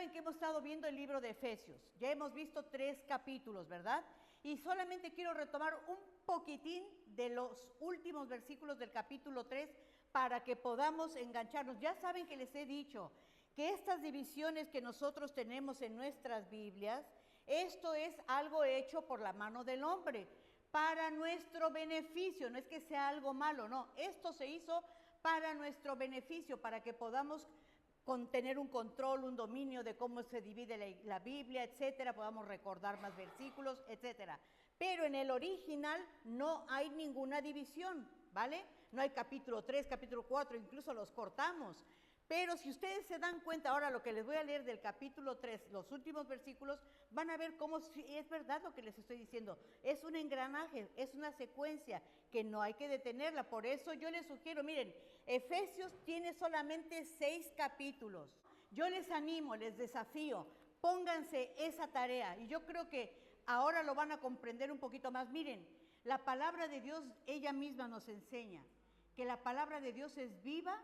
saben que hemos estado viendo el libro de Efesios. Ya hemos visto 3 capítulos, ¿verdad? Y solamente quiero retomar un poquitín de los últimos versículos del capítulo 3 para que podamos engancharnos. Ya saben que les he dicho que estas divisiones que nosotros tenemos en nuestras Biblias, esto es algo hecho por la mano del hombre, para nuestro beneficio, no es que sea algo malo, no, esto se hizo para nuestro beneficio, para que podamos tener un control, un dominio de cómo se divide la Biblia, etcétera, podamos recordar más versículos, etcétera. Pero en el original no hay ninguna división, ¿vale? No hay capítulo 3, capítulo 4, incluso los cortamos. Pero si ustedes se dan cuenta, ahora lo que les voy a leer del capítulo 3, los últimos versículos, van a ver cómo es verdad lo que les estoy diciendo. Es un engranaje, es una secuencia que no hay que detenerla. Por eso yo les sugiero, miren, Efesios tiene solamente 6 capítulos. Yo les animo, les desafío, pónganse esa tarea. Y yo creo que ahora lo van a comprender un poquito más. Miren, la palabra de Dios, ella misma nos enseña que la palabra de Dios es viva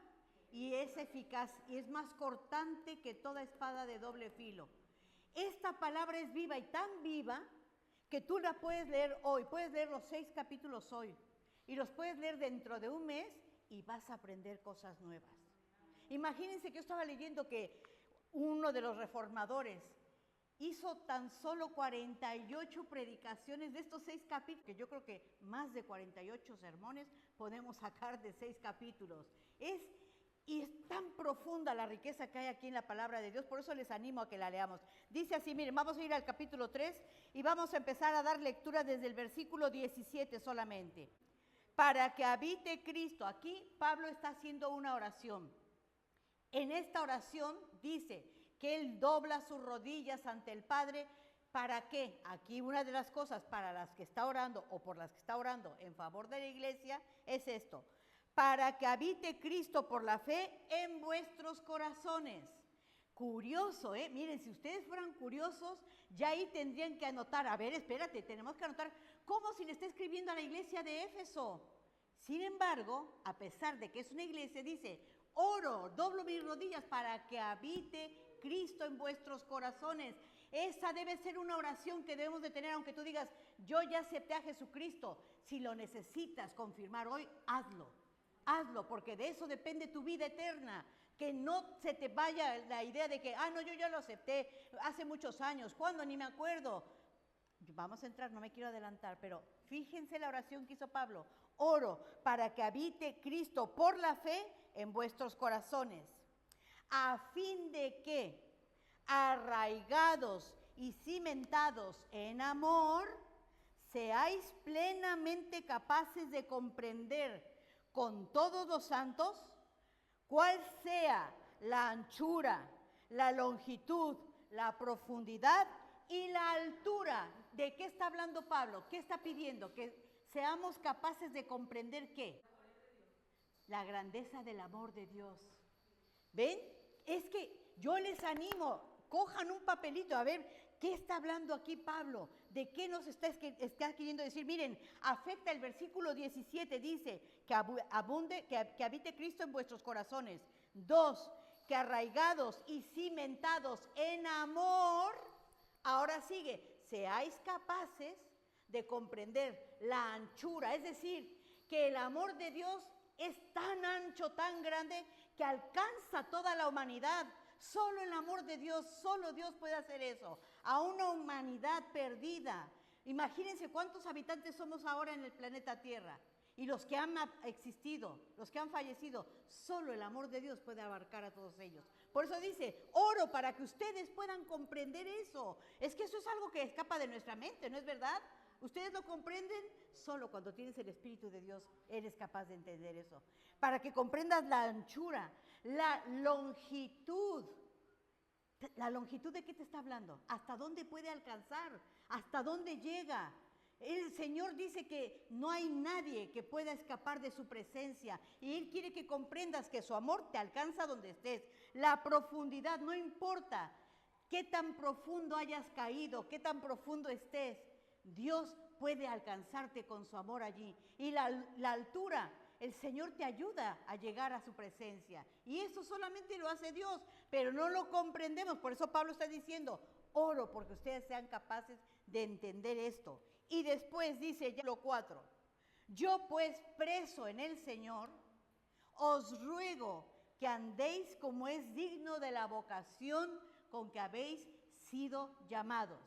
y es eficaz y es más cortante que toda espada de doble filo. Esta palabra es viva y tan viva que tú la puedes leer hoy, puedes leer los 6 capítulos hoy y los puedes leer dentro de un mes y vas a aprender cosas nuevas. Imagínense que yo estaba leyendo que uno de los reformadores hizo tan solo 48 predicaciones de estos 6 capítulos, que yo creo que más de 48 sermones podemos sacar de 6 capítulos. Y es tan profunda la riqueza que hay aquí en la palabra de Dios, por eso les animo a que la leamos. Dice así, miren, vamos a ir al capítulo 3 y vamos a empezar a dar lectura desde el versículo 17 solamente. Para que habite Cristo. Aquí Pablo está haciendo una oración. En esta oración dice que él dobla sus rodillas ante el Padre. ¿Para qué? Aquí una de las cosas para las que está orando o por las que está orando en favor de la iglesia es esto. Para que habite Cristo por la fe en vuestros corazones. Curioso, ¿eh? Miren, si ustedes fueran curiosos, ya ahí tendrían que anotar. A ver, espérate, tenemos que anotar cómo si le está escribiendo a la iglesia de Éfeso. Sin embargo, a pesar de que es una iglesia, dice, oro, doblo mis rodillas para que habite Cristo en vuestros corazones. Esa debe ser una oración que debemos de tener, aunque tú digas, yo ya acepté a Jesucristo. Si lo necesitas confirmar hoy, hazlo. Hazlo, porque de eso depende tu vida eterna. Que no se te vaya la idea de que, no, yo ya lo acepté hace muchos años, ¿cuándo? Ni me acuerdo. Vamos a entrar, no me quiero adelantar, pero fíjense la oración que hizo Pablo. Oro para que habite Cristo por la fe en vuestros corazones, a fin de que, arraigados y cimentados en amor, seáis plenamente capaces de comprender con todos los santos cuál sea la anchura, la longitud, la profundidad y la altura. ¿De qué está hablando Pablo? ¿Qué está pidiendo? Que seamos capaces de comprender ¿qué? La grandeza del amor de Dios. ¿Ven? Es que yo les animo, cojan un papelito a ver qué está hablando aquí Pablo, de qué nos está queriendo decir. Miren, afecta el versículo 17, dice que que habite Cristo en vuestros corazones. 2, que arraigados y cimentados en amor, ahora sigue, seáis capaces de comprender la anchura, es decir, que el amor de Dios es tan ancho, tan grande, que alcanza toda la humanidad. Solo el amor de Dios, solo Dios puede hacer eso, a una humanidad perdida. Imagínense cuántos habitantes somos ahora en el planeta Tierra. Y los que han existido, los que han fallecido, solo el amor de Dios puede abarcar a todos ellos. Por eso dice, oro para que ustedes puedan comprender eso. Es que eso es algo que escapa de nuestra mente, ¿no es verdad? Ustedes lo comprenden solo cuando tienes el Espíritu de Dios, eres capaz de entender eso. Para que comprendas la anchura, la longitud. ¿La longitud de qué te está hablando? ¿Hasta dónde puede alcanzar? ¿Hasta dónde llega? El Señor dice que no hay nadie que pueda escapar de su presencia y Él quiere que comprendas que su amor te alcanza donde estés. La profundidad, no importa qué tan profundo hayas caído, qué tan profundo estés, Dios puede alcanzarte con su amor allí. Y la altura, el Señor te ayuda a llegar a su presencia. Y eso solamente lo hace Dios, pero no lo comprendemos. Por eso Pablo está diciendo, oro porque ustedes sean capaces de entender esto. Y después dice ya lo 4, yo pues preso en el Señor, os ruego que andéis como es digno de la vocación con que habéis sido llamados.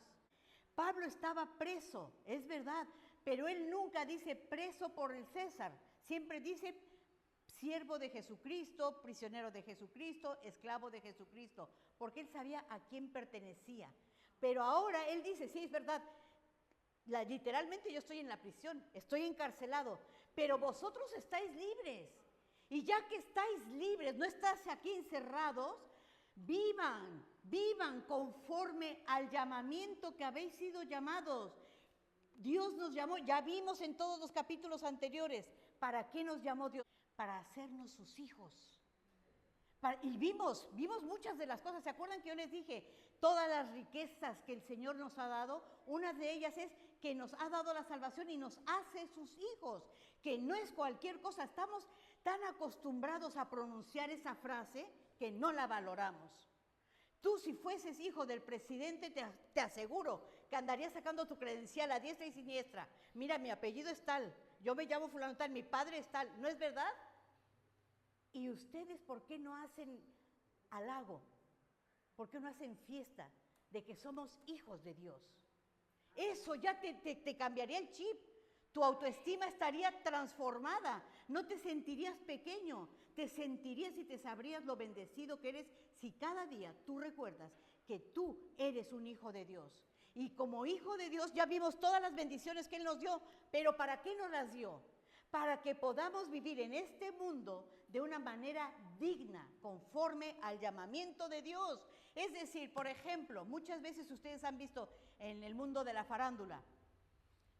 Pablo estaba preso, es verdad, pero él nunca dice preso por el César, siempre dice siervo de Jesucristo, prisionero de Jesucristo, esclavo de Jesucristo, porque él sabía a quién pertenecía. Pero ahora él dice, sí, es verdad, literalmente yo estoy en la prisión, estoy encarcelado, pero vosotros estáis libres. Y ya que estáis libres, no estás aquí encerrados, vivan conforme al llamamiento que habéis sido llamados. Dios nos llamó, ya vimos en todos los capítulos anteriores, ¿para qué nos llamó Dios? Para hacernos sus hijos. Y vimos muchas de las cosas. ¿Se acuerdan que yo les dije? Todas las riquezas que el Señor nos ha dado, una de ellas es que nos ha dado la salvación y nos hace sus hijos, que no es cualquier cosa. Estamos tan acostumbrados a pronunciar esa frase que no la valoramos. Tú, si fueses hijo del presidente, te aseguro que andarías sacando tu credencial a diestra y siniestra. Mira, mi apellido es tal, yo me llamo fulano tal, mi padre es tal, ¿no es verdad? ¿Y ustedes por qué no hacen halago? ¿Por qué no hacen fiesta de que somos hijos de Dios? Eso ya te cambiaría el chip. Tu autoestima estaría transformada. No te sentirías pequeño. Te sentirías y te sabrías lo bendecido que eres si cada día tú recuerdas que tú eres un hijo de Dios. Y como hijo de Dios ya vimos todas las bendiciones que Él nos dio. Pero ¿para qué nos las dio? Para que podamos vivir en este mundo de una manera digna, conforme al llamamiento de Dios. Es decir, por ejemplo, muchas veces ustedes han visto en el mundo de la farándula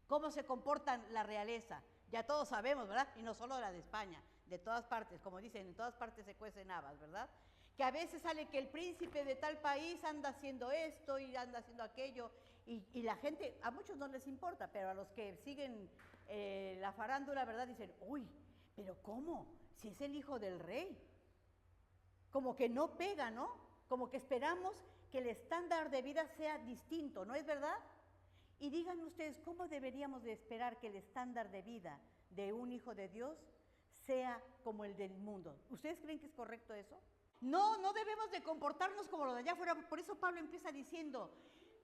cómo se comportan la realeza. Ya todos sabemos, ¿verdad? Y no solo la de España, de todas partes, como dicen, en todas partes se cuecen habas, ¿verdad? Que a veces sale que el príncipe de tal país anda haciendo esto y anda haciendo aquello, y la gente, a muchos no les importa, pero a los que siguen la farándula, ¿verdad? Dicen, uy, pero ¿cómo? Si es el hijo del rey. Como que no pega, ¿no? Como que esperamos que el estándar de vida sea distinto, ¿no es verdad? Y díganme ustedes, ¿cómo deberíamos de esperar que el estándar de vida de un hijo de Dios sea como el del mundo? ¿Ustedes creen que es correcto eso? No debemos de comportarnos como los de allá afuera. Por eso Pablo empieza diciendo,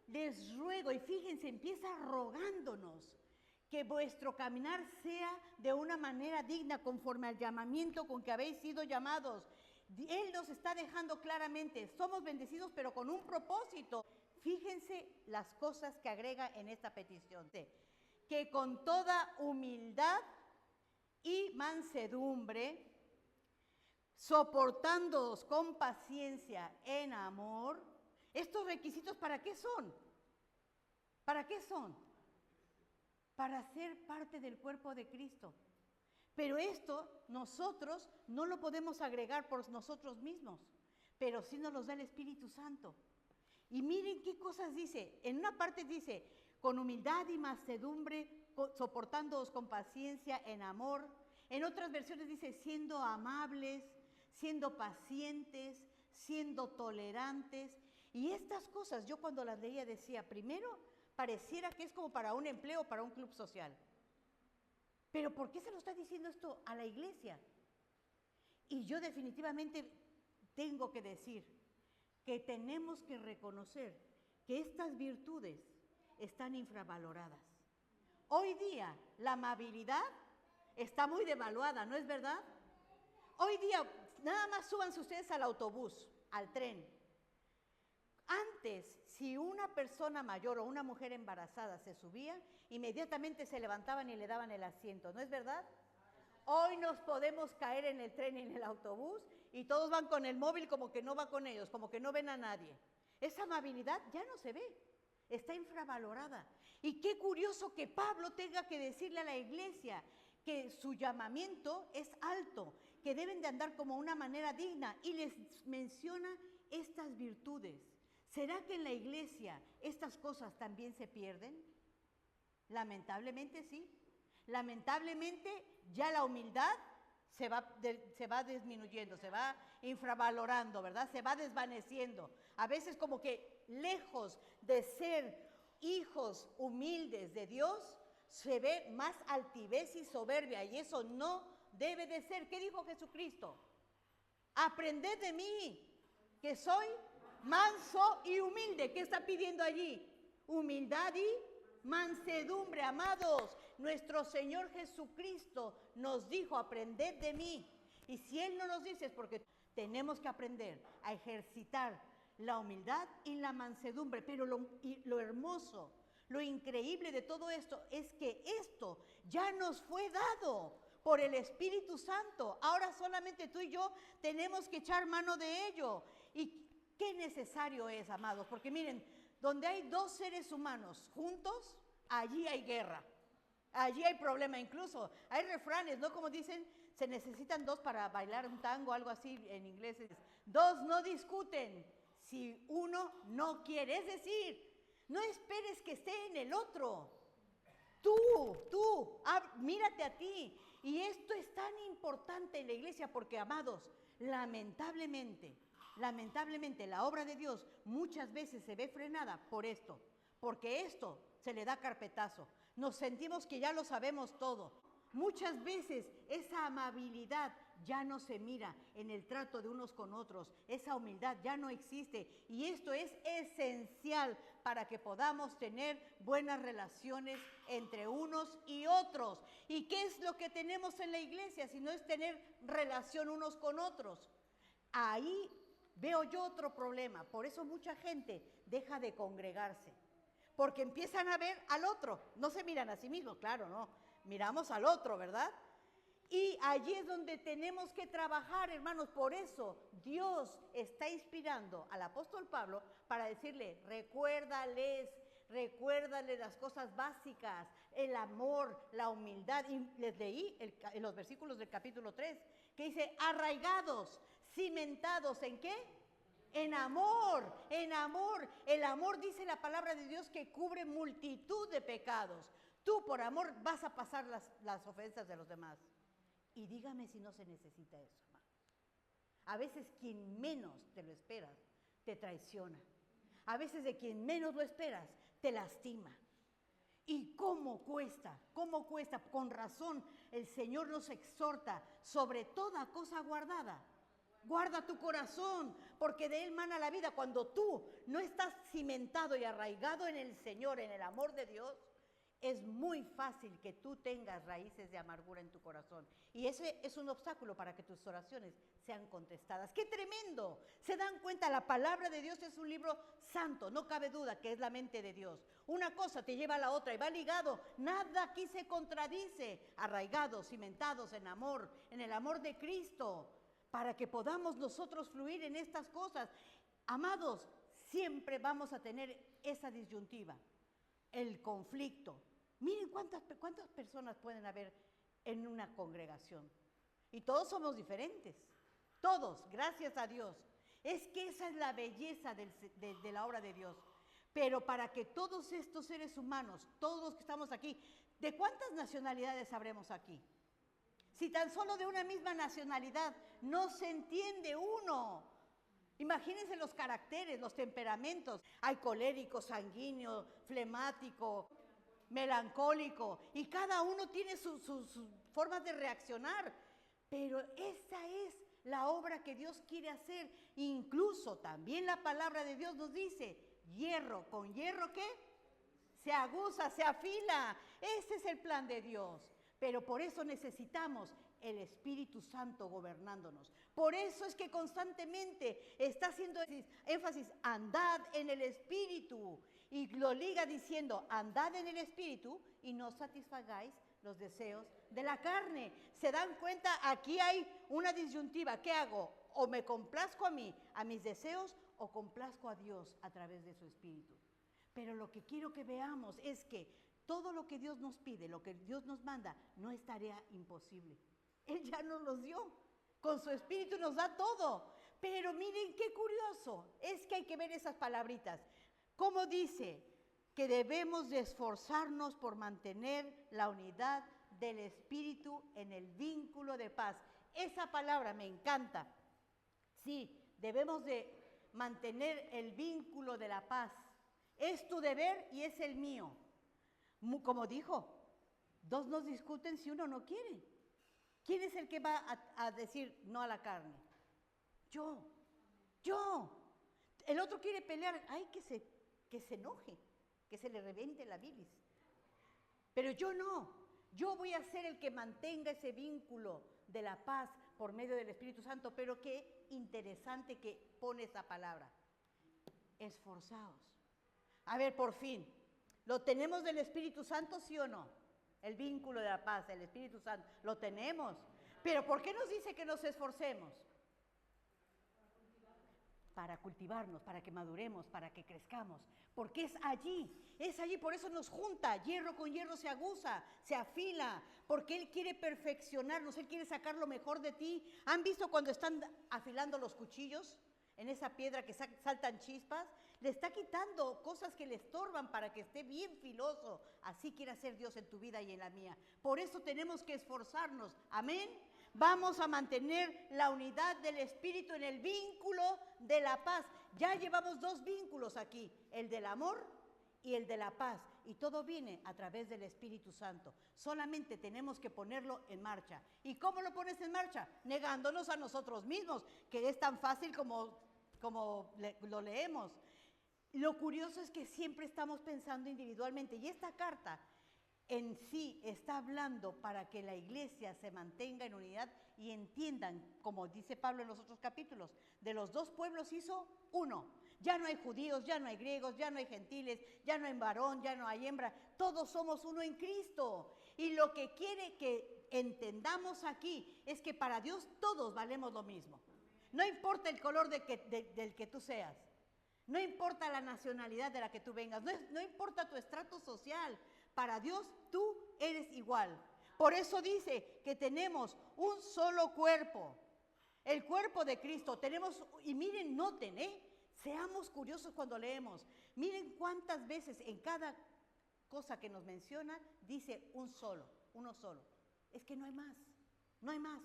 les ruego, y fíjense, empieza rogándonos que vuestro caminar sea de una manera digna, conforme al llamamiento con que habéis sido llamados. Él nos está dejando claramente, somos bendecidos, pero con un propósito. Fíjense las cosas que agrega en esta petición. Que con toda humildad y mansedumbre, soportándoos con paciencia en amor. ¿Estos requisitos para qué son? ¿Para qué son? Para ser parte del cuerpo de Cristo. Pero esto nosotros no lo podemos agregar por nosotros mismos, pero sí nos los da el Espíritu Santo. Y miren qué cosas dice. En una parte dice, con humildad y mansedumbre, soportándoos con paciencia en amor. En otras versiones dice, siendo amables, siendo pacientes, siendo tolerantes. Y estas cosas, yo cuando las leía decía, primero, pareciera que es como para un empleo, para un club social. Pero ¿por qué se lo está diciendo esto a la iglesia? Y yo definitivamente tengo que decir que tenemos que reconocer que estas virtudes están infravaloradas. Hoy día la amabilidad está muy devaluada, ¿no es verdad? Hoy día nada más súbanse ustedes al autobús, al tren. Antes, si una persona mayor o una mujer embarazada se subía, inmediatamente se levantaban y le daban el asiento, ¿no es verdad? Hoy nos podemos caer en el tren y en el autobús y todos van con el móvil como que no va con ellos, como que no ven a nadie. Esa amabilidad ya no se ve, está infravalorada. Y qué curioso que Pablo tenga que decirle a la iglesia que su llamamiento es alto, que deben de andar como una manera digna y les menciona estas virtudes. ¿Será que en la iglesia estas cosas también se pierden? Lamentablemente sí. Lamentablemente ya la humildad se va disminuyendo, se va infravalorando, ¿verdad? Se va desvaneciendo. A veces como que lejos de ser hijos humildes de Dios, se ve más altivez y soberbia, y eso no debe de ser. ¿Qué dijo Jesucristo? Aprended de mí, que soy manso y humilde. ¿Qué está pidiendo allí? Humildad y mansedumbre, amados. Nuestro Señor Jesucristo nos dijo, aprended de mí. Y si Él no nos dice, es porque tenemos que aprender a ejercitar la humildad y la mansedumbre. Pero lo hermoso, lo increíble de todo esto es que esto ya nos fue dado por el Espíritu Santo. Ahora solamente tú y yo tenemos que echar mano de ello. ¿Y qué necesario es, amados? Porque miren, donde hay dos seres humanos juntos, allí hay guerra, allí hay problema. Incluso hay refranes, ¿no? Como dicen, se necesitan dos para bailar un tango, algo así en inglés. Dos no discuten si uno no quiere. Es decir, no esperes que esté en el otro. Mírate a ti. Y esto es tan importante en la iglesia porque, amados, lamentablemente, la obra de Dios muchas veces se ve frenada por esto, porque esto se le da carpetazo. Nos sentimos que ya lo sabemos todo. Muchas veces esa amabilidad ya no se mira en el trato de unos con otros, esa humildad ya no existe, y esto es esencial para que podamos tener buenas relaciones entre unos y otros. ¿Y qué es lo que tenemos en la iglesia si no es tener relación unos con otros? Ahí veo yo otro problema. Por eso mucha gente deja de congregarse, porque empiezan a ver al otro, no se miran a sí mismos, claro, no, miramos al otro, ¿verdad? Y allí es donde tenemos que trabajar, hermanos. Por eso Dios está inspirando al apóstol Pablo para decirle, recuérdales las cosas básicas, el amor, la humildad. Y les leí en los versículos del capítulo 3, que dice, arraigados, cimentados, ¿en qué? En amor, en amor. El amor, dice la palabra de Dios, que cubre multitud de pecados. Tú por amor vas a pasar las ofensas de los demás. Y dígame si no se necesita eso, hermano. A veces quien menos te lo esperas, te traiciona. A veces de quien menos lo esperas, te lastima. ¿Y cómo cuesta? ¿Cómo cuesta? Con razón el Señor nos exhorta, sobre toda cosa guardada. Guarda tu corazón, porque de él mana la vida. Cuando tú no estás cimentado y arraigado en el Señor, en el amor de Dios, es muy fácil que tú tengas raíces de amargura en tu corazón. Y ese es un obstáculo para que tus oraciones sean contestadas. ¡Qué tremendo! Se dan cuenta, la palabra de Dios es un libro santo, no cabe duda que es la mente de Dios. Una cosa te lleva a la otra y va ligado. Nada aquí se contradice. Arraigados, cimentados en amor, en el amor de Cristo, para que podamos nosotros fluir en estas cosas. Amados, siempre vamos a tener esa disyuntiva, el conflicto. Miren cuántas personas pueden haber en una congregación. Y todos somos diferentes. Todos, gracias a Dios. Es que esa es la belleza de la obra de Dios. Pero para que todos estos seres humanos, todos los que estamos aquí, ¿de cuántas nacionalidades habremos aquí? Si tan solo de una misma nacionalidad no se entiende uno. Imagínense los caracteres, los temperamentos. Hay colérico, sanguíneo, flemático, melancólico, y cada uno tiene sus formas de reaccionar. Pero esa es la obra que Dios quiere hacer. Incluso también la palabra de Dios nos dice, hierro con hierro, ¿qué? Se aguza, se afila. Ese es el plan de Dios. Pero por eso necesitamos el Espíritu Santo gobernándonos. Por eso es que constantemente está haciendo énfasis, andad en el Espíritu. Y lo liga diciendo, andad en el Espíritu y no satisfagáis los deseos de la carne. ¿Se dan cuenta? Aquí hay una disyuntiva. ¿Qué hago? O me complazco a mí, a mis deseos, o complazco a Dios a través de su Espíritu. Pero lo que quiero que veamos es que todo lo que Dios nos pide, lo que Dios nos manda, no es tarea imposible. Él ya nos los dio. Con su Espíritu nos da todo. Pero miren qué curioso. Es que hay que ver esas palabritas. ¿Cómo dice? Que debemos de esforzarnos por mantener la unidad del Espíritu en el vínculo de paz. Esa palabra me encanta. Sí, debemos de mantener el vínculo de la paz. Es tu deber y es el mío. Como dijo, dos no discuten si uno no quiere. ¿Quién es el que va a decir no a la carne? Yo. El otro quiere pelear, ay, que se enoje, que se le reviente la bilis. Pero yo no. Yo voy a ser el que mantenga ese vínculo de la paz por medio del Espíritu Santo. Pero qué interesante que pone esa palabra. Esforzaos. A ver, por fin, ¿lo tenemos del Espíritu Santo, sí o no? El vínculo de la paz, el Espíritu Santo, lo tenemos. Pero ¿por qué nos dice que nos esforcemos? Para cultivarnos, para que maduremos, para que crezcamos. Porque es allí, por eso nos junta, hierro con hierro se aguza, se afila, porque Él quiere perfeccionarnos, Él quiere sacar lo mejor de ti. ¿Han visto cuando están afilando los cuchillos? En esa piedra que saltan chispas, le está quitando cosas que le estorban para que esté bien filoso. Así quiere hacer Dios en tu vida y en la mía. Por eso tenemos que esforzarnos. Amén. Vamos a mantener la unidad del Espíritu en el vínculo de la paz. Ya llevamos dos vínculos aquí, el del amor y el de la paz. Y todo viene a través del Espíritu Santo. Solamente tenemos que ponerlo en marcha. ¿Y cómo lo pones en marcha? Negándonos a nosotros mismos, que es tan fácil como lo leemos. Lo curioso es que siempre estamos pensando individualmente. Y esta carta en sí está hablando para que la iglesia se mantenga en unidad y entiendan, como dice Pablo en los otros capítulos, de los dos pueblos hizo uno. Ya no hay judíos, ya no hay griegos, ya no hay gentiles, ya no hay varón, ya no hay hembra. Todos somos uno en Cristo. Y lo que quiere que entendamos aquí es que para Dios todos valemos lo mismo. No importa el color del que tú seas. No importa la nacionalidad de la que tú vengas. No importa tu estrato social. Para Dios tú eres igual. Por eso dice que tenemos un solo cuerpo. El cuerpo de Cristo. Y miren, noten, seamos curiosos cuando leemos. Miren cuántas veces en cada cosa que nos menciona dice uno solo. Es que no hay más.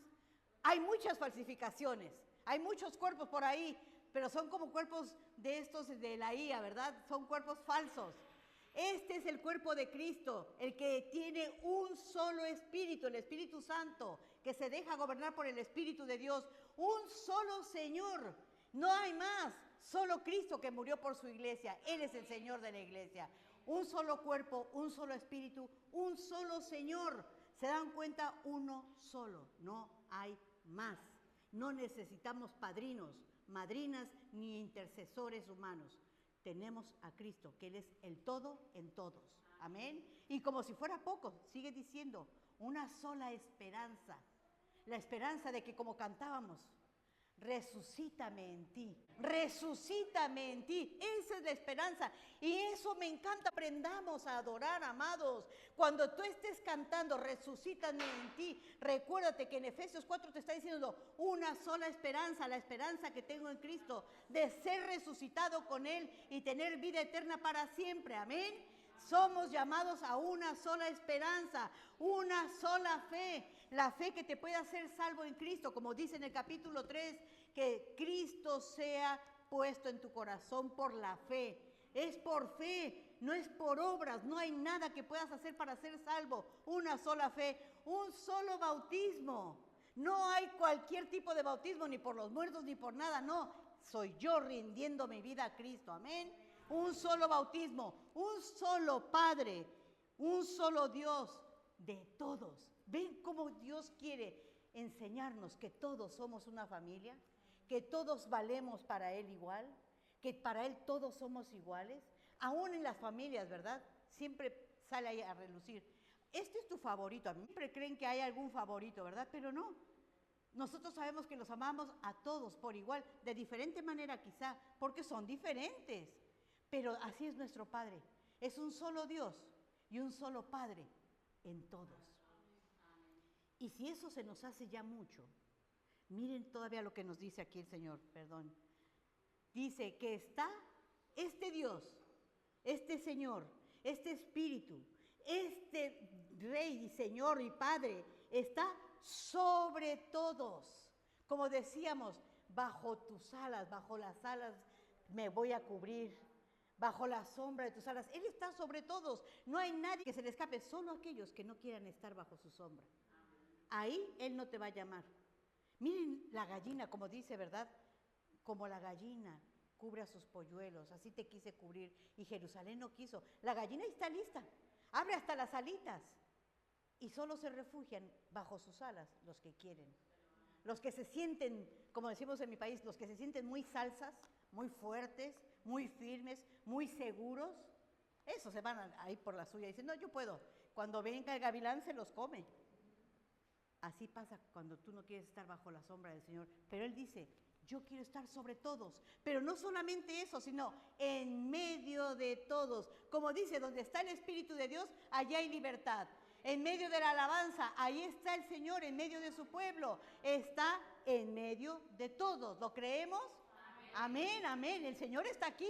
Hay muchas falsificaciones. Hay muchos cuerpos por ahí, pero son como cuerpos de estos de la IA, ¿verdad? Son cuerpos falsos. Este es el cuerpo de Cristo, el que tiene un solo Espíritu, el Espíritu Santo, que se deja gobernar por el Espíritu de Dios. Un solo Señor, no hay más. Solo Cristo que murió por su iglesia, Él es el Señor de la iglesia. Un solo cuerpo, un solo Espíritu, un solo Señor. ¿Se dan cuenta? Uno solo, no hay más. No necesitamos padrinos, madrinas ni intercesores humanos. Tenemos a Cristo, que Él es el todo en todos. Amén. Y como si fuera poco, sigue diciendo, una sola esperanza. La esperanza de que, como cantábamos, resucítame en ti. Resucítame en ti. Esa es la esperanza. Y eso me encanta. Aprendamos a adorar, amados. Cuando tú estés cantando, resucítame en ti. Recuérdate que en Efesios 4 te está diciendo una sola esperanza. La esperanza que tengo en Cristo. De ser resucitado con Él y tener vida eterna para siempre. Amén. Somos llamados a una sola esperanza, una sola fe, la fe que te puede hacer salvo en Cristo, como dice en el capítulo 3, que Cristo sea puesto en tu corazón por la fe. Es por fe, no es por obras, no hay nada que puedas hacer para ser salvo. Una sola fe, un solo bautismo. No hay cualquier tipo de bautismo, ni por los muertos, ni por nada, no. Soy yo rindiendo mi vida a Cristo, amén. Un solo bautismo, un solo Padre, un solo Dios de todos. ¿Ven cómo Dios quiere enseñarnos que todos somos una familia? Que todos valemos para Él igual, que para Él todos somos iguales. Aún en las familias, ¿verdad? Siempre sale ahí a relucir. Este es tu favorito. Siempre creen que hay algún favorito, ¿verdad? Pero no. Nosotros sabemos que los amamos a todos por igual, de diferente manera quizá, porque son diferentes. Pero así es nuestro Padre. Es un solo Dios y un solo Padre en todos. Y si eso se nos hace ya mucho, miren todavía lo que nos dice aquí el Señor, perdón. Dice que está este Dios, este Señor, este Espíritu, este Rey y Señor y Padre, está sobre todos. Como decíamos, bajo tus alas, bajo las alas me voy a cubrir. Bajo la sombra de tus alas. Él está sobre todos. No hay nadie que se le escape, solo aquellos que no quieran estar bajo su sombra. Ahí Él no te va a llamar. Miren la gallina, como dice, ¿verdad? Como la gallina cubre a sus polluelos, así te quise cubrir. Y Jerusalén no quiso. La gallina está lista, abre hasta las alitas. Y solo se refugian bajo sus alas los que quieren. Los que se sienten, como decimos en mi país, los que se sienten muy salsas, muy fuertes, muy firmes, muy seguros, esos se van ahí por la suya y dicen, no, yo puedo. Cuando venga el gavilán se los come. Así pasa cuando tú no quieres estar bajo la sombra del Señor. Pero Él dice, yo quiero estar sobre todos. Pero no solamente eso, sino en medio de todos. Como dice, donde está el Espíritu de Dios, allá hay libertad. En medio de la alabanza, ahí está el Señor, en medio de su pueblo. Está en medio de todos. ¿Lo creemos? Amén, amén. El Señor está aquí.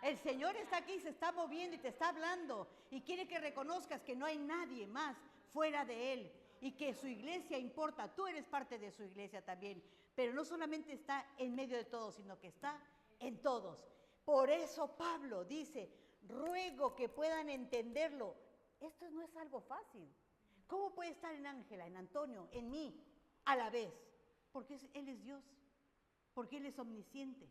El Señor está aquí, se está moviendo y te está hablando. Y quiere que reconozcas que no hay nadie más fuera de Él. Y que su iglesia importa. Tú eres parte de su iglesia también. Pero no solamente está en medio de todos, sino que está en todos. Por eso Pablo dice, ruego que puedan entenderlo. Esto no es algo fácil. ¿Cómo puede estar en Ángela, en Antonio, en mí, a la vez? Porque Él es Dios. Porque Él es omnisciente.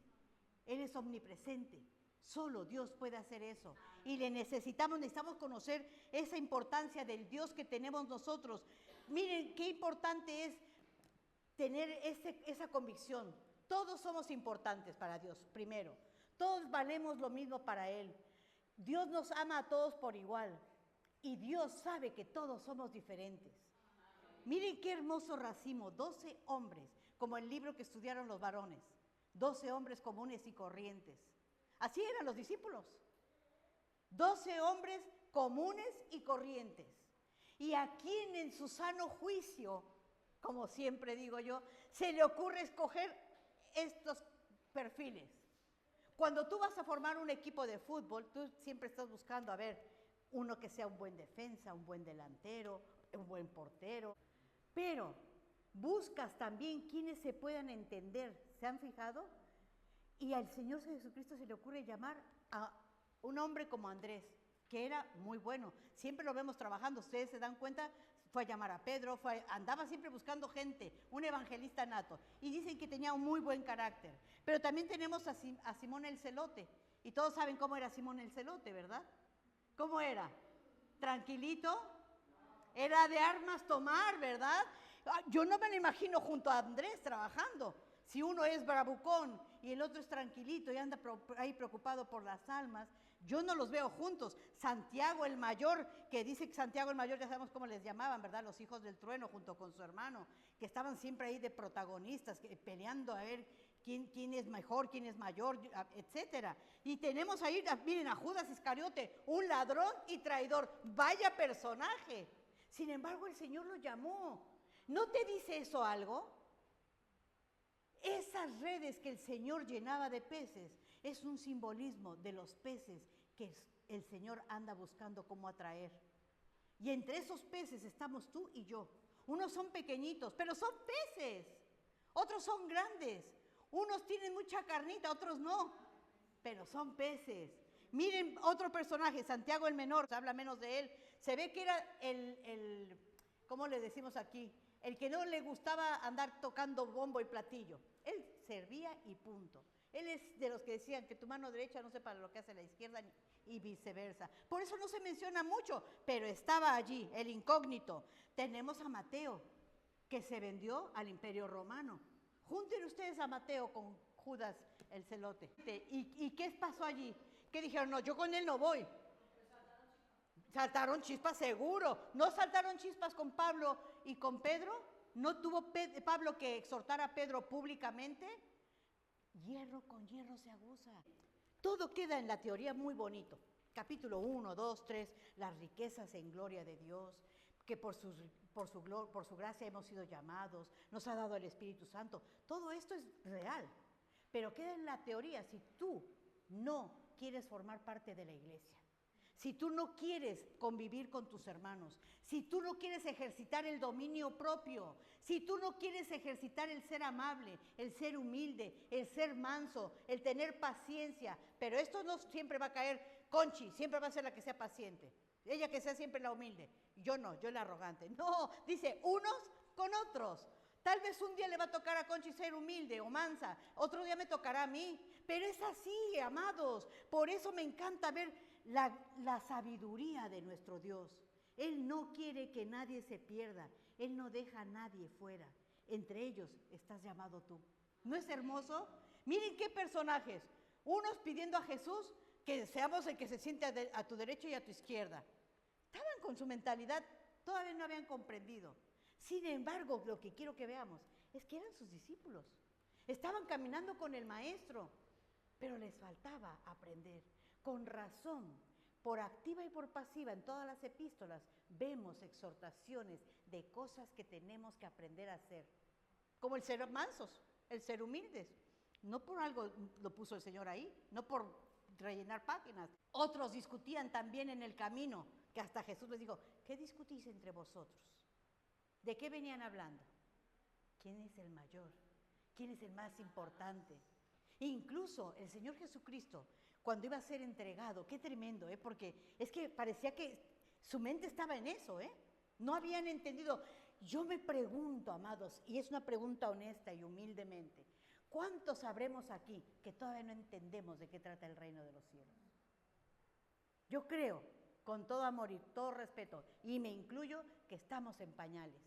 Él es omnipresente. Solo Dios puede hacer eso. Y necesitamos conocer esa importancia del Dios que tenemos nosotros. Miren qué importante es tener esa convicción. Todos somos importantes para Dios, primero. Todos valemos lo mismo para Él. Dios nos ama a todos por igual. Y Dios sabe que todos somos diferentes. Miren qué hermoso racimo, 12 hombres, como el libro que estudiaron los varones. 12 hombres comunes y corrientes. Así eran los discípulos. 12 hombres comunes y corrientes. Y a quien en su sano juicio, como siempre digo yo, se le ocurre escoger estos perfiles. Cuando tú vas a formar un equipo de fútbol, tú siempre estás buscando, a ver, uno que sea un buen defensa, un buen delantero, un buen portero. Pero buscas también quienes se puedan entender. ¿Se han fijado? Y al Señor Jesucristo se le ocurre llamar a un hombre como Andrés, que era muy bueno. Siempre lo vemos trabajando. Ustedes se dan cuenta, fue a llamar a Pedro, andaba siempre buscando gente, un evangelista nato. Y dicen que tenía un muy buen carácter. Pero también tenemos a Simón el Celote. Y todos saben cómo era Simón el Celote, ¿verdad? ¿Cómo era? ¿Tranquilito? Era de armas tomar, ¿verdad? Yo no me lo imagino junto a Andrés trabajando. Si uno es bravucón y el otro es tranquilito y anda ahí preocupado por las almas, yo no los veo juntos. Santiago el mayor, que dice que Santiago el mayor, ya sabemos cómo les llamaban, ¿verdad? Los hijos del trueno junto con su hermano, que estaban siempre ahí de protagonistas, peleando a ver quién es mejor, quién es mayor, etcétera. Y tenemos ahí, miren, a Judas Iscariote, un ladrón y traidor. Vaya personaje. Sin embargo, el Señor lo llamó. ¿No te dice eso algo? Esas redes que el Señor llenaba de peces es un simbolismo de los peces que el Señor anda buscando cómo atraer. Y entre esos peces estamos tú y yo. Unos son pequeñitos, pero son peces. Otros son grandes. Unos tienen mucha carnita, otros no. Pero son peces. Miren otro personaje, Santiago el menor, se habla menos de él. Se ve que era ¿cómo le decimos aquí? El que no le gustaba andar tocando bombo y platillo. Él servía y punto. Él es de los que decían que tu mano derecha no sepa lo que hace la izquierda y viceversa. Por eso no se menciona mucho, pero estaba allí, el incógnito. Tenemos a Mateo, que se vendió al Imperio Romano. Junten ustedes a Mateo con Judas el Celote. ¿Y qué pasó allí? Que dijeron, no, yo con él no voy. Saltaron chispas seguro. ¿No saltaron chispas con Pablo y con Pedro? ¿No tuvo Pablo que exhortar a Pedro públicamente? Hierro con hierro se aguza. Todo queda en la teoría muy bonito. Capítulo 1, 2, 3, las riquezas en gloria de Dios, que por su gracia hemos sido llamados, nos ha dado el Espíritu Santo. Todo esto es real, pero queda en la teoría si tú no quieres formar parte de la iglesia. si tú no quieres convivir con tus hermanos, si tú no quieres ejercitar el dominio propio, si tú no quieres ejercitar el ser amable, el ser humilde, el ser manso, el tener paciencia, pero esto no siempre va a caer, Conchi siempre va a ser la que sea paciente, ella que sea siempre la humilde, yo no, yo la arrogante. No, dice, unos con otros. Tal vez un día le va a tocar a Conchi ser humilde o mansa, otro día me tocará a mí, pero es así, amados. Por eso me encanta ver la sabiduría de nuestro Dios. Él no quiere que nadie se pierda, Él no deja a nadie fuera. Entre ellos estás llamado tú. ¿No es hermoso? Miren qué personajes. Unos pidiendo a Jesús que seamos el que se siente a tu derecha y a tu izquierda. Estaban con su mentalidad, todavía no habían comprendido. Sin embargo, lo que quiero que veamos es que eran sus discípulos. Estaban caminando con el maestro, pero les faltaba aprender. Con razón, por activa y por pasiva, en todas las epístolas, vemos exhortaciones de cosas que tenemos que aprender a hacer. Como el ser mansos, el ser humildes. No por algo lo puso el Señor ahí, no por rellenar páginas. Otros discutían también en el camino, que hasta Jesús les dijo, ¿qué discutís entre vosotros? ¿De qué venían hablando? ¿Quién es el mayor? ¿Quién es el más importante? Incluso el Señor Jesucristo, cuando iba a ser entregado, qué tremendo, porque es que parecía que su mente estaba en eso, no habían entendido. Yo me pregunto, amados, y es una pregunta honesta y humildemente, ¿cuántos sabremos aquí que todavía no entendemos de qué trata el reino de los cielos? Yo creo, con todo amor y todo respeto, y me incluyo, que estamos en pañales.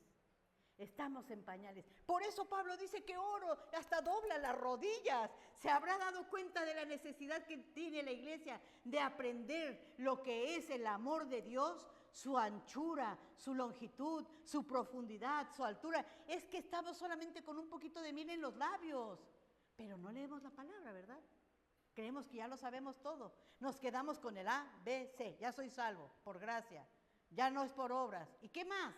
Estamos en pañales. Por eso Pablo dice que oro, hasta dobla las rodillas. Se habrá dado cuenta de la necesidad que tiene la iglesia de aprender lo que es el amor de Dios, su anchura, su longitud, su profundidad, su altura. Es que estamos solamente con un poquito de miel en los labios, pero no leemos la palabra, ¿verdad? Creemos que ya lo sabemos todo. Nos quedamos con el A, B, C. Ya soy salvo, por gracia. Ya no es por obras. ¿Y qué más?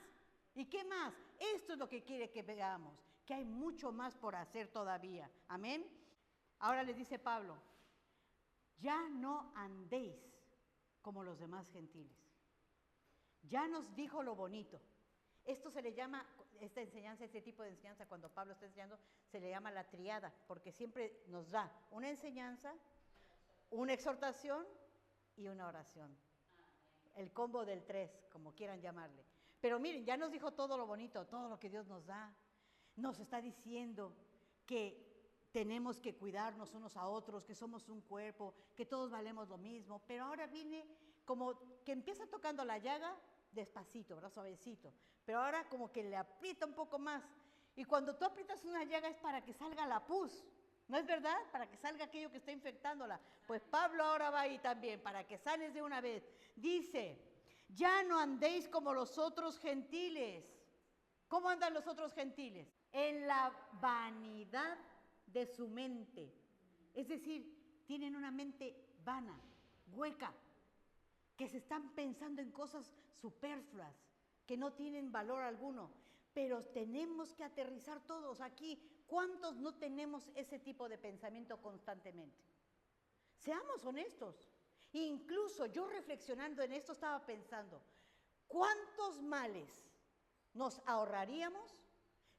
¿Y qué más? Esto es lo que quiere que veamos, que hay mucho más por hacer todavía. Amén. Ahora les dice Pablo, ya no andéis como los demás gentiles. Ya nos dijo lo bonito. Esto se le llama, esta enseñanza, este tipo de enseñanza, cuando Pablo está enseñando, se le llama la triada, porque siempre nos da una enseñanza, una exhortación y una oración. El combo del 3, como quieran llamarle. Pero miren, ya nos dijo todo lo bonito, todo lo que Dios nos da. Nos está diciendo que tenemos que cuidarnos unos a otros, que somos un cuerpo, que todos valemos lo mismo. Pero ahora viene como que empieza tocando la llaga despacito, ¿verdad? Suavecito. Pero ahora como que le aprieta un poco más. Y cuando tú aprietas una llaga es para que salga la pus. ¿No es verdad? Para que salga aquello que está infectándola. Pues Pablo ahora va ahí también, para que sanes de una vez. Dice, ya no andéis como los otros gentiles. ¿Cómo andan los otros gentiles? En la vanidad de su mente. Es decir, tienen una mente vana, hueca, que se están pensando en cosas superfluas, que no tienen valor alguno. Pero tenemos que aterrizar todos aquí. ¿Cuántos no tenemos ese tipo de pensamiento constantemente? Seamos honestos. Incluso yo reflexionando en esto estaba pensando, ¿cuántos males nos ahorraríamos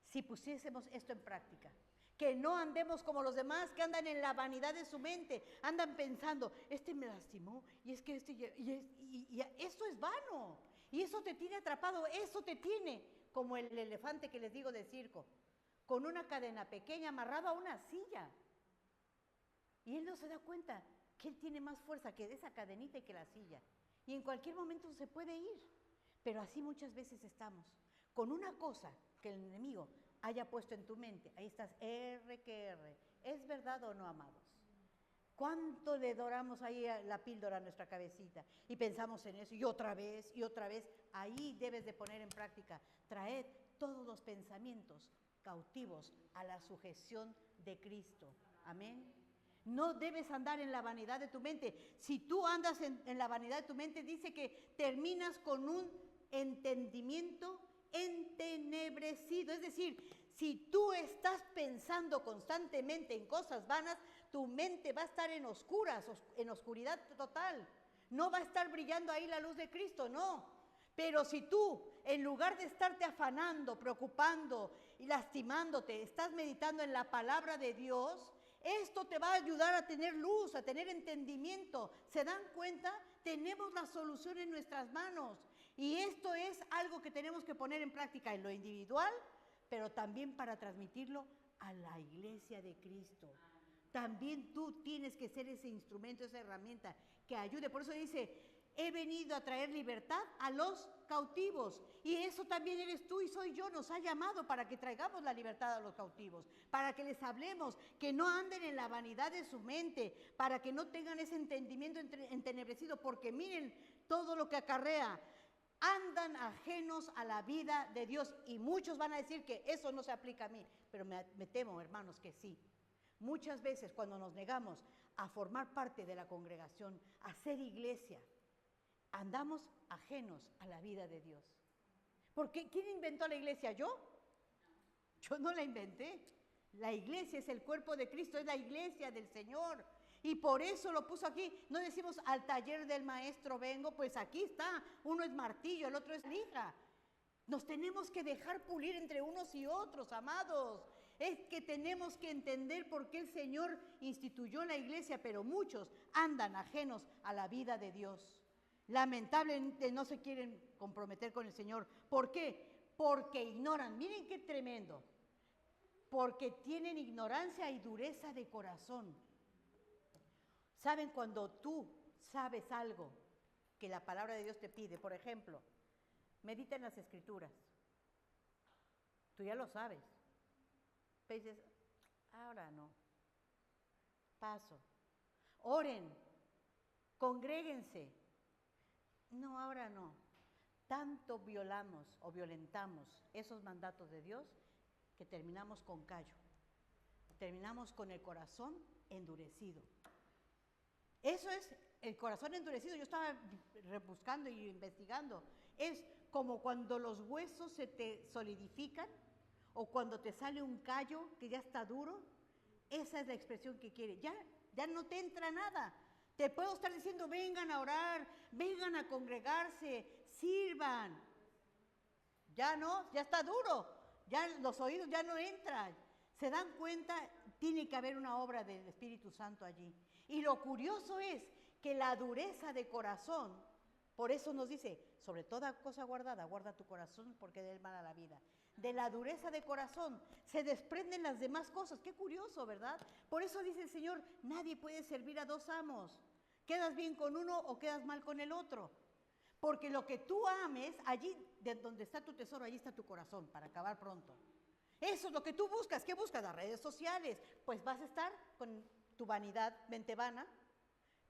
si pusiésemos esto en práctica? Que no andemos como los demás, que andan en la vanidad de su mente, andan pensando, este me lastimó, y es que y esto es vano, y eso te tiene atrapado, eso te tiene como el elefante que les digo de circo, con una cadena pequeña amarrada a una silla. Y él no se da cuenta que él tiene más fuerza que esa cadenita y que la silla. Y en cualquier momento se puede ir. Pero así muchas veces estamos, con una cosa que el enemigo haya puesto en tu mente. Ahí estás, R que R. ¿Es verdad o no, amados? ¿Cuánto le doramos ahí la píldora a nuestra cabecita? Y pensamos en eso, y otra vez, y otra vez. Ahí debes de poner en práctica. Traed todos los pensamientos cautivos a la sujeción de Cristo. Amén. No debes andar en la vanidad de tu mente. Si tú andas en la vanidad de tu mente, dice que terminas con un entendimiento entenebrecido. Es decir, si tú estás pensando constantemente en cosas vanas, tu mente va a estar en oscuras, en oscuridad total. No va a estar brillando ahí la luz de Cristo, no. Pero si tú, en lugar de estarte afanando, preocupando y lastimándote, estás meditando en la palabra de Dios, esto te va a ayudar a tener luz, a tener entendimiento. ¿Se dan cuenta? Tenemos la solución en nuestras manos. Y esto es algo que tenemos que poner en práctica en lo individual, pero también para transmitirlo a la iglesia de Cristo. También tú tienes que ser ese instrumento, esa herramienta que ayude. Por eso dice, he venido a traer libertad a los cautivos. Y eso también eres tú y soy yo. Nos ha llamado para que traigamos la libertad a los cautivos, para que les hablemos, que no anden en la vanidad de su mente, para que no tengan ese entendimiento entenebrecido, porque miren todo lo que acarrea. Andan ajenos a la vida de Dios. Y muchos van a decir que eso no se aplica a mí, pero me temo, hermanos, que sí. Muchas veces cuando nos negamos a formar parte de la congregación, a ser iglesia, andamos ajenos a la vida de Dios. Porque ¿quién inventó la iglesia? ¿Yo? Yo no la inventé. La iglesia es el cuerpo de Cristo, es la iglesia del Señor. Y por eso lo puso aquí. No decimos al taller del maestro vengo, pues aquí está. Uno es martillo, el otro es lija. Nos tenemos que dejar pulir entre unos y otros, amados. Es que tenemos que entender por qué el Señor instituyó la iglesia, pero muchos andan ajenos a la vida de Dios. Lamentablemente no se quieren comprometer con el Señor. ¿Por qué? Porque ignoran. Miren qué tremendo. Porque tienen ignorancia y dureza de corazón. ¿Saben cuando tú sabes algo que la palabra de Dios te pide? Por ejemplo, medita en las Escrituras. Tú ya lo sabes. Pero dices, ahora no. Paso. Oren. Congréguense. No, ahora no. Tanto violamos o violentamos esos mandatos de Dios que terminamos con callo. Terminamos con el corazón endurecido. Eso es el corazón endurecido. Yo estaba rebuscando y investigando. Es como cuando los huesos se te solidifican o cuando te sale un callo que ya está duro. Esa es la expresión que quiere. Ya no te entra nada. Te puedo estar diciendo, vengan a orar, vengan a congregarse, sirvan. Ya no, ya está duro. Ya los oídos ya no entran. ¿Se dan cuenta? Tiene que haber una obra del Espíritu Santo allí. Y lo curioso es que la dureza de corazón, por eso nos dice, sobre toda cosa guardada, guarda tu corazón porque de él mana la vida. De la dureza de corazón se desprenden las demás cosas. Qué curioso, ¿verdad? Por eso dice el Señor, nadie puede servir a dos amos. ¿Quedas bien con uno o quedas mal con el otro? Porque lo que tú ames, allí de donde está tu tesoro, allí está tu corazón, para acabar pronto. Eso es lo que tú buscas. ¿Qué buscas? Las redes sociales. Pues vas a estar con tu vanidad, mente vana,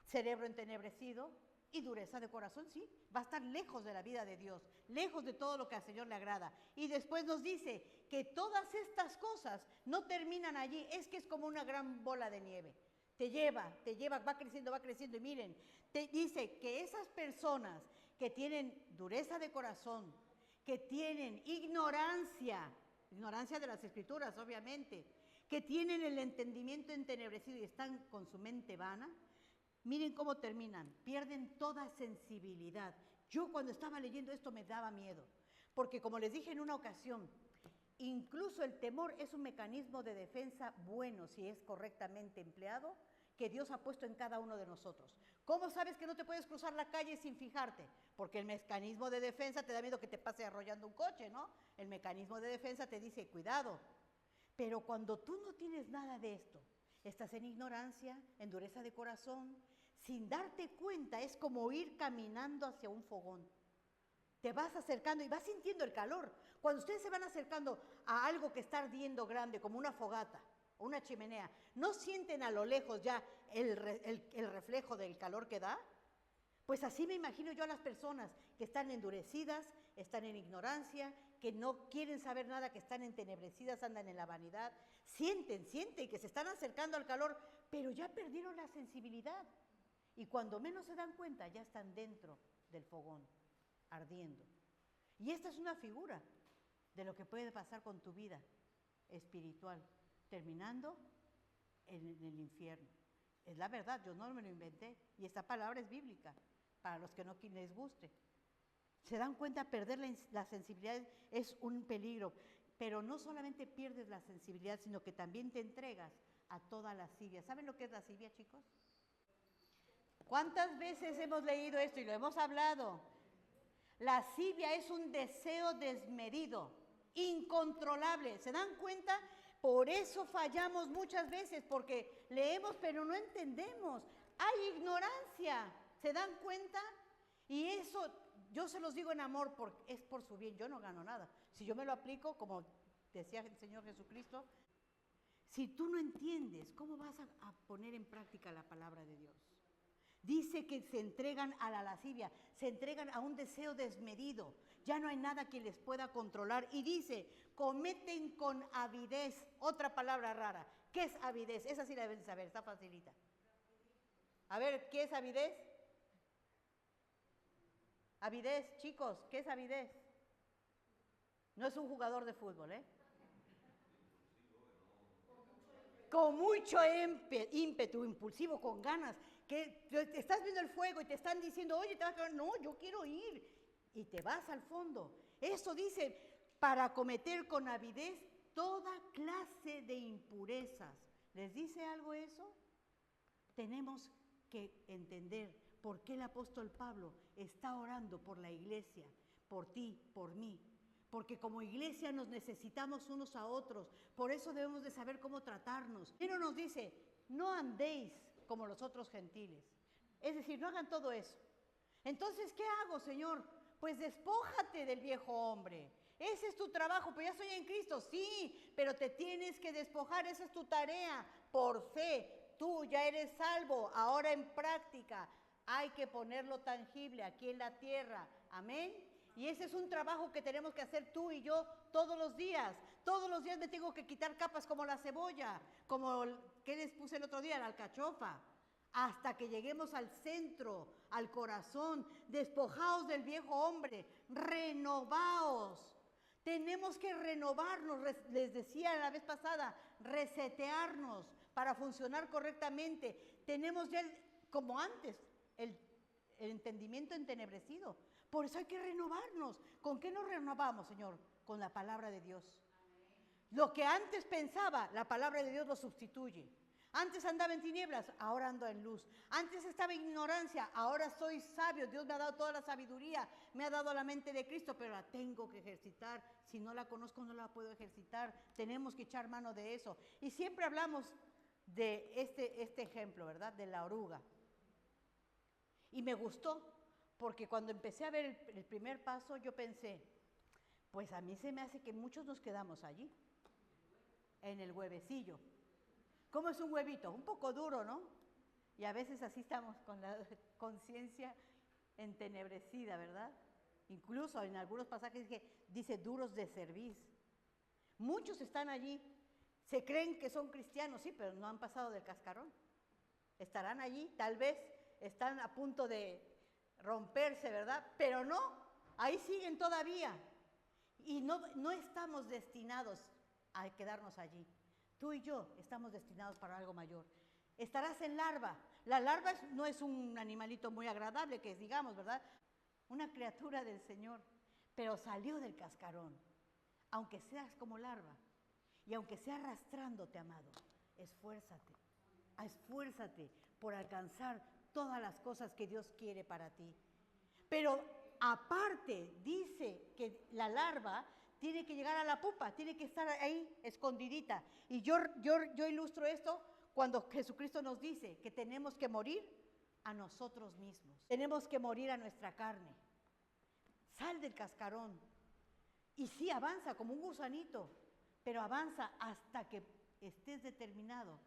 cerebro entenebrecido y dureza de corazón, sí. Va a estar lejos de la vida de Dios, lejos de todo lo que al Señor le agrada. Y después nos dice que todas estas cosas no terminan allí. Es que es como una gran bola de nieve. Te lleva, va creciendo. Y miren, te dice que esas personas que tienen dureza de corazón, que tienen ignorancia de las Escrituras, obviamente, que tienen el entendimiento entenebrecido y están con su mente vana, miren cómo terminan, pierden toda sensibilidad. Yo cuando estaba leyendo esto me daba miedo, porque como les dije en una ocasión, incluso el temor es un mecanismo de defensa bueno si es correctamente empleado, que Dios ha puesto en cada uno de nosotros. ¿Cómo sabes que no te puedes cruzar la calle sin fijarte? Porque el mecanismo de defensa te da miedo que te pase arrollando un coche, ¿no? El mecanismo de defensa te dice, cuidado. Pero cuando tú no tienes nada de esto, estás en ignorancia, en dureza de corazón, sin darte cuenta, es como ir caminando hacia un fogón. Te vas acercando y vas sintiendo el calor. Cuando ustedes se van acercando a algo que está ardiendo grande, como una fogata, una chimenea, ¿no sienten a lo lejos ya el reflejo del calor que da? Pues así me imagino yo a las personas que están endurecidas, están en ignorancia, que no quieren saber nada, que están entenebrecidas, andan en la vanidad, sienten que se están acercando al calor, pero ya perdieron la sensibilidad. Y cuando menos se dan cuenta, ya están dentro del fogón, ardiendo. Y esta es una figura de lo que puede pasar con tu vida espiritual, terminando en el infierno. Es la verdad, yo no me lo inventé, y esta palabra es bíblica. para los que no les guste. ¿Se dan cuenta? Perder la sensibilidad es un peligro, pero no solamente pierdes la sensibilidad, sino que también te entregas a toda lascivia. ¿Saben lo que es lascivia, chicos? ¿Cuántas veces hemos leído esto y lo hemos hablado? Lascivia es un deseo desmedido, incontrolable. ¿Se dan cuenta? Por eso fallamos muchas veces, porque leemos pero no entendemos. Hay ignorancia. ¿Se dan cuenta? Y eso, yo se los digo en amor, porque es por su bien. Yo no gano nada. Si yo me lo aplico, como decía el Señor Jesucristo, si tú no entiendes, ¿cómo vas a poner en práctica la palabra de Dios? Dice que se entregan a la lascivia, se entregan a un deseo desmedido. Ya no hay nada que les pueda controlar. Y dice, cometen con avidez. Otra palabra rara. ¿Qué es avidez? Esa sí la deben saber, está facilita. A ver, ¿qué es avidez? Avidez, chicos, ¿qué es avidez? No es un jugador de fútbol, ¿eh? Con mucho ímpetu, impulsivo, con ganas, que te estás viendo el fuego y te están diciendo, oye, te vas a quedar, no, yo quiero ir, y te vas al fondo. Eso dice, para cometer con avidez toda clase de impurezas. ¿Les dice algo eso? Tenemos que entender por qué el apóstol Pablo está orando por la iglesia, por ti, por mí. Porque como iglesia nos necesitamos unos a otros, por eso debemos de saber cómo tratarnos. Pero nos dice, no andéis como los otros gentiles, es decir, no hagan todo eso. Entonces, ¿qué hago, Señor? Pues despójate del viejo hombre. Ese es tu trabajo, pero ya soy en Cristo, sí, pero te tienes que despojar, esa es tu tarea, por fe. Tú ya eres salvo, ahora en práctica hay que ponerlo tangible aquí en la tierra, amén. Y ese es un trabajo que tenemos que hacer tú y yo todos los días. Todos los días me tengo que quitar capas como la cebolla, como, ¿qué les puse el otro día? La alcachofa. Hasta que lleguemos al centro, al corazón. Despojaos del viejo hombre, renovaos. Tenemos que renovarnos, les decía la vez pasada, resetearnos para funcionar correctamente. Tenemos ya, como antes, el entendimiento entenebrecido. Por eso hay que renovarnos. ¿Con qué nos renovamos, Señor? Con la palabra de Dios. Lo que antes pensaba, la palabra de Dios lo sustituye. Antes andaba en tinieblas, ahora ando en luz. Antes estaba en ignorancia, ahora soy sabio. Dios me ha dado toda la sabiduría, me ha dado la mente de Cristo, pero la tengo que ejercitar. Si no la conozco, no la puedo ejercitar. Tenemos que echar mano de eso. Y siempre hablamos de este ejemplo, ¿verdad? De la oruga. Y me gustó, porque cuando empecé a ver el primer paso, yo pensé, pues a mí se me hace que muchos nos quedamos allí, en el huevecillo. ¿Cómo es un huevito? Un poco duro, ¿no? Y a veces así estamos con la conciencia entenebrecida, ¿verdad? Incluso en algunos pasajes dice duros de cerviz. Muchos están allí, se creen que son cristianos, sí, pero no han pasado del cascarón. Estarán allí, tal vez están a punto de romperse, ¿verdad? Pero no, ahí siguen todavía. Y no estamos destinados a quedarnos allí. Tú y yo estamos destinados para algo mayor. Estarás en larva. La larva no es un animalito muy agradable, que digamos, ¿verdad? Una criatura del Señor, pero salió del cascarón. Aunque seas como larva y aunque sea arrastrándote, amado, esfuérzate. Esfuérzate por alcanzar todas las cosas que Dios quiere para ti. Pero aparte dice que la larva tiene que llegar a la pupa, tiene que estar ahí escondidita. Y yo ilustro esto cuando Jesucristo nos dice que tenemos que morir a nosotros mismos. Tenemos que morir a nuestra carne. Sal del cascarón. Y sí, avanza como un gusanito, pero avanza hasta que estés determinado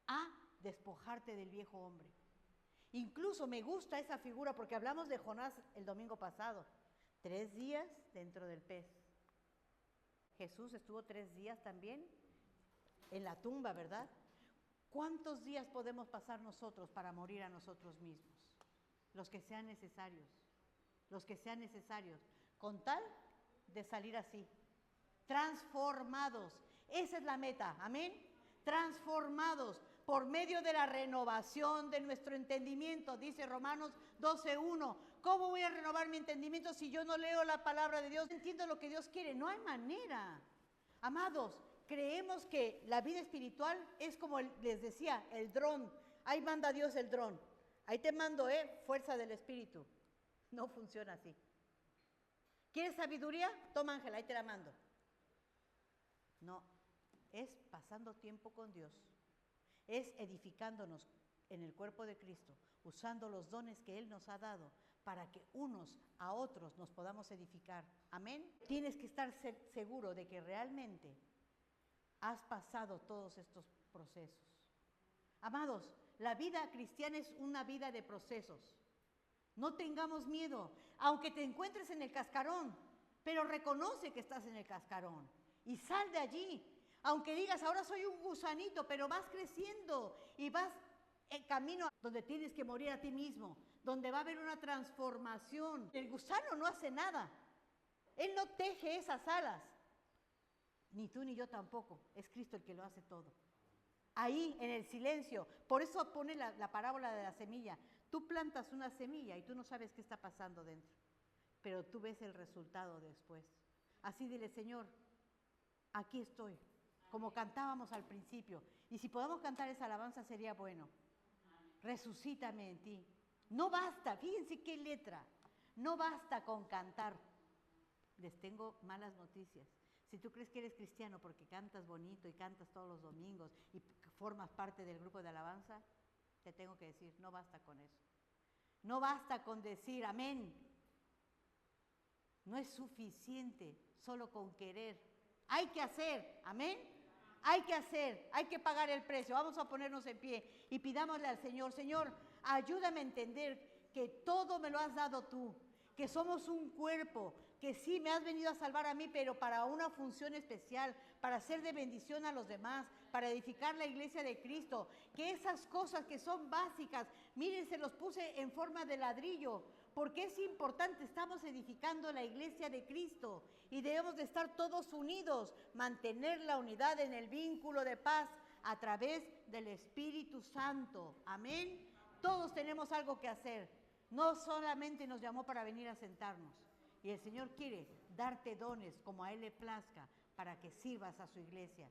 a despojarte del viejo hombre. Incluso me gusta esa figura porque hablamos de Jonás el domingo pasado. 3 días dentro del pez. Jesús estuvo 3 días también en la tumba, ¿verdad? ¿Cuántos días podemos pasar nosotros para morir a nosotros mismos? Los que sean necesarios. Los que sean necesarios. Con tal de salir así. Transformados. Esa es la meta. Amén. Transformados por medio de la renovación de nuestro entendimiento, dice Romanos 12:1. ¿Cómo voy a renovar mi entendimiento si yo no leo la palabra de Dios? No entiendo lo que Dios quiere. No hay manera. Amados, creemos que la vida espiritual es como les decía, el dron. Ahí manda Dios el dron. Ahí te mando, fuerza del Espíritu. No funciona así. ¿Quieres sabiduría? Toma, Ángela, ahí te la mando. No, es pasando tiempo con Dios. Es edificándonos en el cuerpo de Cristo, usando los dones que Él nos ha dado para que unos a otros nos podamos edificar. Amén. Tienes que estar seguro de que realmente has pasado todos estos procesos. Amados, la vida cristiana es una vida de procesos. No tengamos miedo, aunque te encuentres en el cascarón, pero reconoce que estás en el cascarón y sal de allí. Aunque digas, ahora soy un gusanito, pero vas creciendo y vas en camino donde tienes que morir a ti mismo, donde va a haber una transformación. El gusano no hace nada. Él no teje esas alas. Ni tú ni yo tampoco. Es Cristo el que lo hace todo. Ahí, en el silencio. Por eso pone la parábola de la semilla. Tú plantas una semilla y tú no sabes qué está pasando dentro. Pero tú ves el resultado después. Así dile, Señor, aquí estoy. Como cantábamos al principio. Y si podamos cantar esa alabanza sería bueno. Resucítame en ti. No basta, fíjense qué letra. No basta con cantar. Les tengo malas noticias. Si tú crees que eres cristiano porque cantas bonito y cantas todos los domingos y formas parte del grupo de alabanza, te tengo que decir, no basta con eso. No basta con decir amén. No es suficiente solo con querer. Hay que hacer, amén. Hay que hacer, hay que pagar el precio. Vamos a ponernos en pie y pidámosle al Señor, Señor, ayúdame a entender que todo me lo has dado tú, que somos un cuerpo, que sí me has venido a salvar a mí, pero para una función especial, para ser de bendición a los demás, para edificar la iglesia de Cristo, que esas cosas que son básicas, miren, se los puse en forma de ladrillo, porque es importante, estamos edificando la iglesia de Cristo y debemos de estar todos unidos, mantener la unidad en el vínculo de paz a través del Espíritu Santo. Amén. Todos tenemos algo que hacer. No solamente nos llamó para venir a sentarnos. Y el Señor quiere darte dones como a Él le plazca para que sirvas a su iglesia.